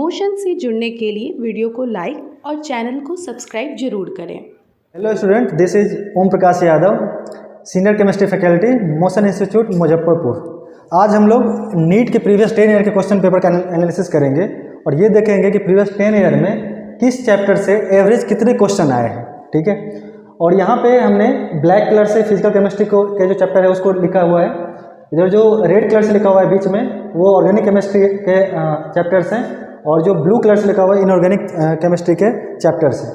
Motion से जुड़ने के लिए वीडियो को लाइक और चैनल को सब्सक्राइब जरूर करें। Hello student, this is Om Prakash Yadav, senior chemistry faculty, motion institute Muzaffarpur. आज हम लोग नीट के प्रीवियस 10 ईयर के क्वेश्चन पेपर का एनालिसिस करेंगे और ये देखेंगे कि प्रीवियस 10 ईयर में किस चैप्टर से एवरेज कितने क्वेश्चन आए हैं। ठीक है, और यहाँ पे हमने ब्लैक कलर से फिजिकल केमिस्ट्री को के जो चैप्टर है उसको लिखा हुआ है। इधर जो रेड कलर से लिखा हुआ है बीच में वो ऑर्गेनिक केमिस्ट्री के चैप्टर्स हैं और जो ब्लू कलर से लिखा हुआ है इनऑर्गेनिक केमिस्ट्री के चैप्टर्स हैं।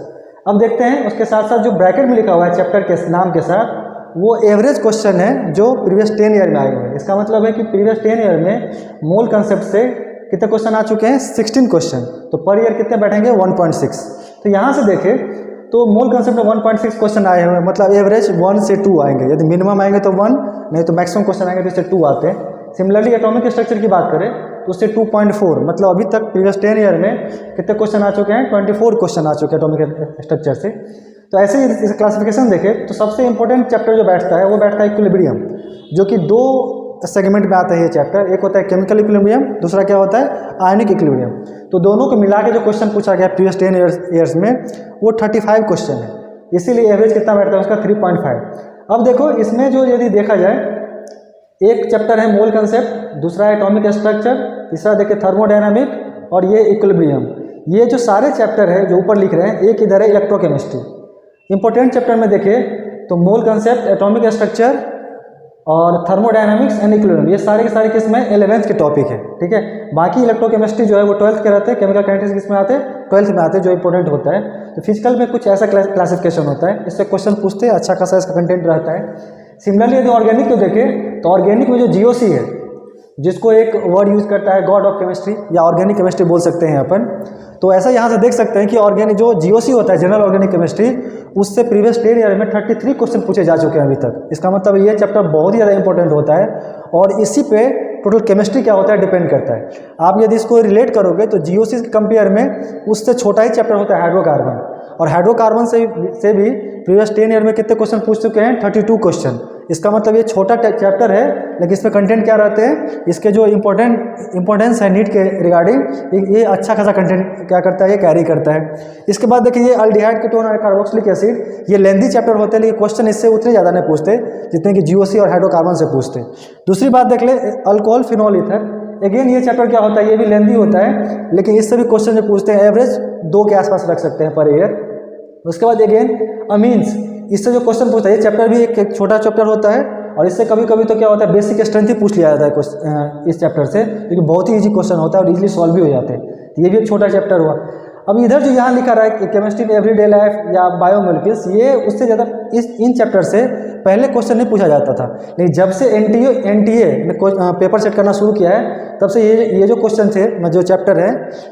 अब देखते हैं उसके साथ साथ जो ब्रैकेट में लिखा हुआ है चैप्टर के नाम के साथ वो एवरेज क्वेश्चन है जो प्रीवियस 10 ईयर में आए हुए हैं। इसका मतलब है कि प्रीवियस 10 ईयर में मोल कंसेप्ट से कितने क्वेश्चन आ चुके हैं, 16 क्वेश्चन। तो पर ईयर कितने बैठेंगे, 1.6। तो यहाँ से देखें तो मोल कंसेप्ट में 1.6 क्वेश्चन आए हुए हैं, मतलब एवरेज 1 से 2 आएंगे। यदि मिनिमम आएंगे तो 1, नहीं तो मैक्सिमम क्वेश्चन आएंगे तो इससे 2 आते हैं। सिमिलरली एटॉमिक स्ट्रक्चर की बात करें तो उससे 2.4, मतलब अभी तक प्रीवियस 10 ईयर में कितने क्वेश्चन आ चुके हैं, 24 क्वेश्चन आ चुके हैं एटॉमिक स्ट्रक्चर से। तो ऐसे ही इस क्लासिफिकेशन देखें तो सबसे इंपॉर्टेंट चैप्टर जो बैठता है वो बैठता है इक्विलिब्रियम, जो कि 2 सेगमेंट में आता है ये चैप्टर। एक होता है केमिकल इक्विलिब्रियम, दूसरा क्या होता है आयनिक इक्विलिब्रियम। तो दोनों को मिला के जो क्वेश्चन पूछा गया प्रीवियस 10 ईयर्स में वो 35 क्वेश्चन है, इसीलिए एवरेज कितना बैठता है उसका 3.5। अब देखो इसमें जो यदि देखा जाए, एक चैप्टर है मोल कंसेप्ट, दूसरा है एटॉमिक स्ट्रक्चर, तीसरा देखिए थर्मोडायनामिक और ये इक्विलिब्रियम। ये जो सारे चैप्टर है जो ऊपर लिख रहे हैं, एक इधर है इलेक्ट्रोकेमिस्ट्री। इंपॉर्टेंट चैप्टर में देखिए तो मोल कंसेप्ट, एटॉमिक स्ट्रक्चर और थर्मोडायनामिक्स एंड इक्विलिब्रियम, ये सारे के सारे किसमें 11th के टॉपिक है। ठीक है, बाकी इलेक्ट्रोकेमिस्ट्री जो है वो 12th के रहते हैं, केमिकल काइनेटिक्स किसमें आते हैं 12th में आते हैं, जो इंपॉर्टेंट होता है। तो फिजिकल में कुछ ऐसा क्लासिफिकेशन होता है, इससे क्वेश्चन पूछते हैं, अच्छा खासा इसका कंटेंट रहता है। सिमिलरली यदि ऑर्गेनिक को देखें तो ऑर्गेनिक में जो जीओसी है, जिसको एक वर्ड यूज करता है गॉड ऑफ केमिस्ट्री या ऑर्गेनिक केमिस्ट्री बोल सकते हैं अपन, तो ऐसा यहाँ से देख सकते हैं कि ऑर्गेनिक जो जीओसी होता है जनरल ऑर्गेनिक केमिस्ट्री, उससे प्रीवियस 10 ईयर में 33 क्वेश्चन पूछे जा चुके हैं अभी तक। इसका मतलब ये चैप्टर बहुत ही ज़्यादा इंपॉर्टेंट होता है और इसी पे टोटल केमिस्ट्री क्या होता है डिपेंड करता है। आप यदि इसको रिलेट करोगे तो जीओसी के कंपेयर में उससे छोटा ही चैप्टर होता है हाइड्रोकार्बन, और हाइड्रोकार्बन से भी प्रीवियस 10 ईयर में कितने क्वेश्चन पूछ चुके हैं, 32 क्वेश्चन। इसका मतलब ये छोटा चैप्टर है लेकिन इसमें कंटेंट क्या रहते हैं, इसके जो इंपॉर्टेंस है नीट के रिगार्डिंग, ये अच्छा खासा कंटेंट क्या करता है, ये कैरी करता है। इसके बाद देखिए ये अल्डिहाइड कीटोन और कार्बोक्सिलिक एसिड, ये लेंथी चैप्टर होते हैं लेकिन क्वेश्चन इससे उतने ज़्यादा नहीं पूछते जितने कि जीओसी और हाइड्रोकार्बन से पूछते। दूसरी बात देख ले अल्कोहल फिनॉल ईथर, अगेन ये चैप्टर क्या होता है, ये भी लेंथी होता है लेकिन इससे भी क्वेश्चन जो पूछते हैं एवरेज 2 के आसपास रख सकते हैं पर ईयर। उसके बाद अगेन अमीन्स, इससे जो क्वेश्चन पूछता है, ये चैप्टर भी एक छोटा चैप्टर होता है और इससे कभी कभी तो क्या होता है बेसिक स्ट्रेंथ ही पूछ लिया जाता है इस चैप्टर से, क्योंकि बहुत ही इजी क्वेश्चन होता है और इजीली सॉल्व भी हो जाते हैं। तो ये भी एक छोटा चैप्टर हुआ। अब इधर जो यहाँ लिखा रहा है केमिस्ट्री इन एवरीडे लाइफ या बायोमोलिक्यूल्स, ये उससे ज़्यादा इन चैप्टर से पहले क्वेश्चन नहीं पूछा जाता था, लेकिन जब से एनटीए ने पेपर सेट करना शुरू किया है तब से ये जो क्वेश्चन थे जो चैप्टर है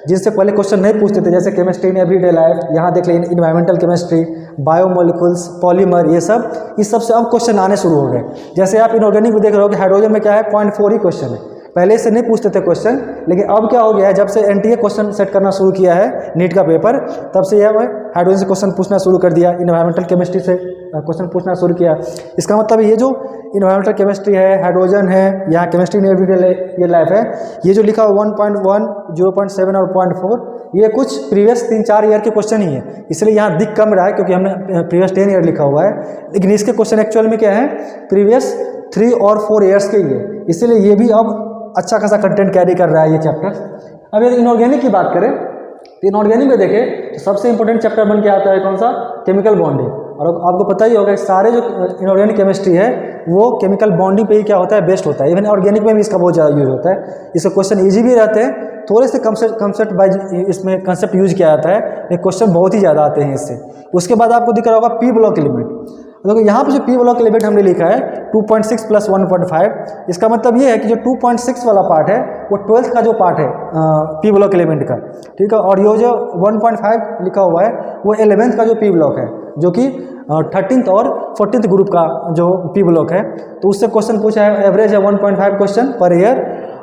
जिनसे पहले क्वेश्चन नहीं पूछते थे, जैसे केमिस्ट्री इन एवरीडे लाइफ, यहाँ देख लें इन्वायरमेंटल केमिस्ट्री, बायोमोलिक्यूल्स, पॉलीमर, ये सब इस सब से अब क्वेश्चन आने शुरू हो गए। जैसे आप इनऑर्गेनिक में देख रहे हो कि हाइड्रोजन में क्या है 0.4 ही क्वेश्चन है, पहले से नहीं पूछते थे क्वेश्चन, लेकिन अब क्या हो गया है जब से एनटीए क्वेश्चन सेट करना शुरू किया है नीट का पेपर, तब से यह हाइड्रोजन से क्वेश्चन पूछना शुरू कर दिया, इन्वायरमेंटल केमिस्ट्री से क्वेश्चन पूछना शुरू किया। इसका मतलब ये जो इन्वायरमेंटल केमिस्ट्री है, हाइड्रोजन है, यहाँ केमिस्ट्री इन एवरीडे ये लाइफ है, ये जो लिखा हुआ 1.1, 0.7 और 0.4, ये कुछ प्रीवियस 3-4 ईयर के क्वेश्चन ही है, इसलिए यहाँ दिख कम रहा है क्योंकि हमने प्रीवियस 10 ईयर लिखा हुआ है, लेकिन इसके क्वेश्चन एक्चुअल में क्या है प्रीवियस 3 और 4 ईयर्स के ही है, इसीलिए ये भी अब अच्छा खासा कंटेंट कैरी कर रहा है ये चैप्टर। अब यदि इनऑर्गेनिक की बात करें तो इनऑर्गेनिक में देखें तो सबसे इंपॉर्टेंट चैप्टर बन के आता है कौन सा, केमिकल बॉन्डिंग। और आपको पता ही होगा सारे जो इनऑर्गेनिक केमिस्ट्री है वो केमिकल बॉन्डिंग पे ही क्या होता है बेस्ट होता है। इवन ऑर्गेनिक में भी इसका बहुत ज़्यादा यूज होता है, इसके क्वेश्चन ईजी भी रहते हैं, थोड़े से कंसेप्ट बाय इसमें कंसेप्ट यूज किया जाता है लेकिन क्वेश्चन बहुत ही ज़्यादा आते हैं इससे। उसके बाद आपको दिख रहा होगा पी ब्लॉक एलिमेंट। देखो यहाँ पे जो पी ब्लॉक एलिमेंट हमने लिखा है 2.6 + 1.5, इसका मतलब ये है कि जो 2.6 वाला पार्ट है वो 12th का जो पार्ट है पी ब्लॉक एलिमेंट का, ठीक है, और ये जो 1.5 लिखा हुआ है वो 11th का जो पी ब्लॉक है, जो कि 13th और 14th ग्रुप का जो पी ब्लॉक है। तो उससे क्वेश्चन पूछा है, एवरेज है 1.5 क्वेश्चन पर ईयर,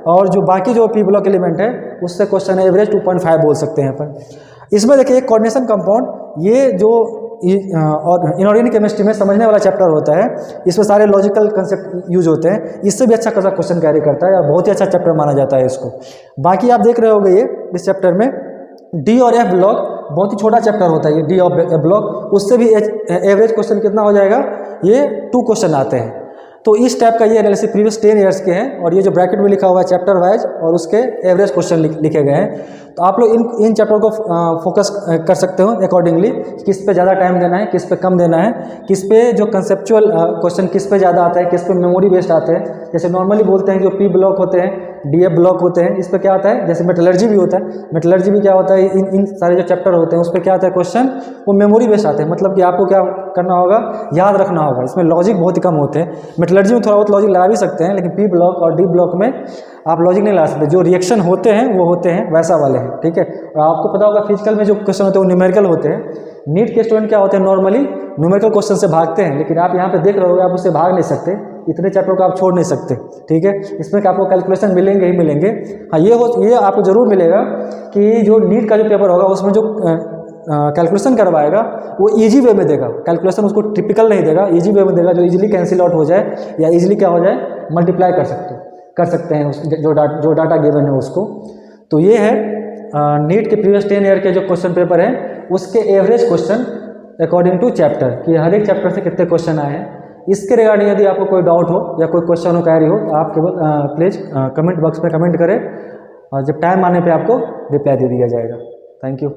और जो बाकी जो पी ब्लॉक एलिमेंट है उससे क्वेश्चन है एवरेज 2.5 बोल सकते हैं अपन। इसमें देखिए कोऑर्डिनेशन कंपाउंड, ये जो और इनऑर्गेनिक केमिस्ट्री में समझने वाला चैप्टर होता है, इसमें सारे लॉजिकल कंसेप्ट यूज होते हैं, इससे भी अच्छा खासा क्वेश्चन कैरी करता है और बहुत ही अच्छा चैप्टर माना जाता है इसको। बाकी आप देख रहे होंगे ये इस चैप्टर में डी और एफ ब्लॉक बहुत ही छोटा चैप्टर होता है, ये डी और एफ ब्लॉक, उससे भी एवरेज क्वेश्चन कितना हो जाएगा, ये 2 क्वेश्चन आते हैं। तो इस टाइप का ये एनालिसिस प्रीवियस 10 ईयर्स के हैं और ये जो ब्रैकेट में लिखा हुआ है चैप्टर वाइज और उसके एवरेज क्वेश्चन लिखे गए हैं। तो आप लोग इन चैप्टर को फोकस कर सकते हो अकॉर्डिंगली, किस पे ज़्यादा टाइम देना है, किस पे कम देना है, किस पे जो कंसेप्चुअल क्वेश्चन किस पे ज़्यादा आता है, किस पे मेमोरी बेस्ड आते हैं। जैसे नॉर्मली बोलते हैं जो पी ब्लॉक होते हैं, डीएफ ब्लॉक होते हैं, इस पे क्या आता है, जैसे मेटलर्जी भी होता है, मेटलर्जी भी क्या होता है, इन सारे जो चैप्टर होते हैं उस पर क्या आता है क्वेश्चन, वो मेमोरी बेस्ड आते हैं। मतलब कि आपको क्या करना होगा, याद रखना होगा, इसमें लॉजिक बहुत ही कम होते हैं। मेटलर्जी में थोड़ा बहुत लॉजिक लगा भी सकते हैं, लेकिन पी ब्लॉक और डी ब्लॉक में आप लॉजिक नहीं लगा सकते, जो रिएक्शन होते हैं वो होते हैं वैसा वाले हैं, ठीक है। और आपको पता होगा फिजिकल में जो क्वेश्चन होते हैं वो न्यूमेरिकल होते हैं। नीट के स्टूडेंट क्या होते हैं, नॉर्मली न्यूमेरिकल क्वेश्चन से भागते हैं, लेकिन आप यहाँ पे देख रहे होगे आप उससे भाग नहीं सकते, इतने चैप्टर को आप छोड़ नहीं सकते, ठीक है। इसमें आपको कैलकुलेशन मिलेंगे ही मिलेंगे। हाँ, ये आपको जरूर मिलेगा कि जो नीट का जो पेपर होगा उसमें जो कैलकुलेशन करवाएगा वो इजी वे में देगा, कैलकुलेशन उसको टिपिकल नहीं देगा, इजी वे में देगा, जो इजीली कैंसिल आउट हो जाए या इजीली क्या हो जाए, मल्टीप्लाई कर सकते हैं उस जो डाटा गिवन है उसको। तो ये है नीट के प्रीवियस 10 ईयर के जो क्वेश्चन पेपर हैं उसके average question according to chapter, कि हर एक चैप्टर से कितने क्वेश्चन आए हैं। इसके रिगार्डिंग यदि आपको कोई डाउट हो या कोई क्वेश्चन हो, क्वेरी हो, तो आप केवल प्लीज़ कमेंट बॉक्स में कमेंट करें और जब टाइम आने पे आपको रिप्लाई दे दिया जाएगा। Thank you.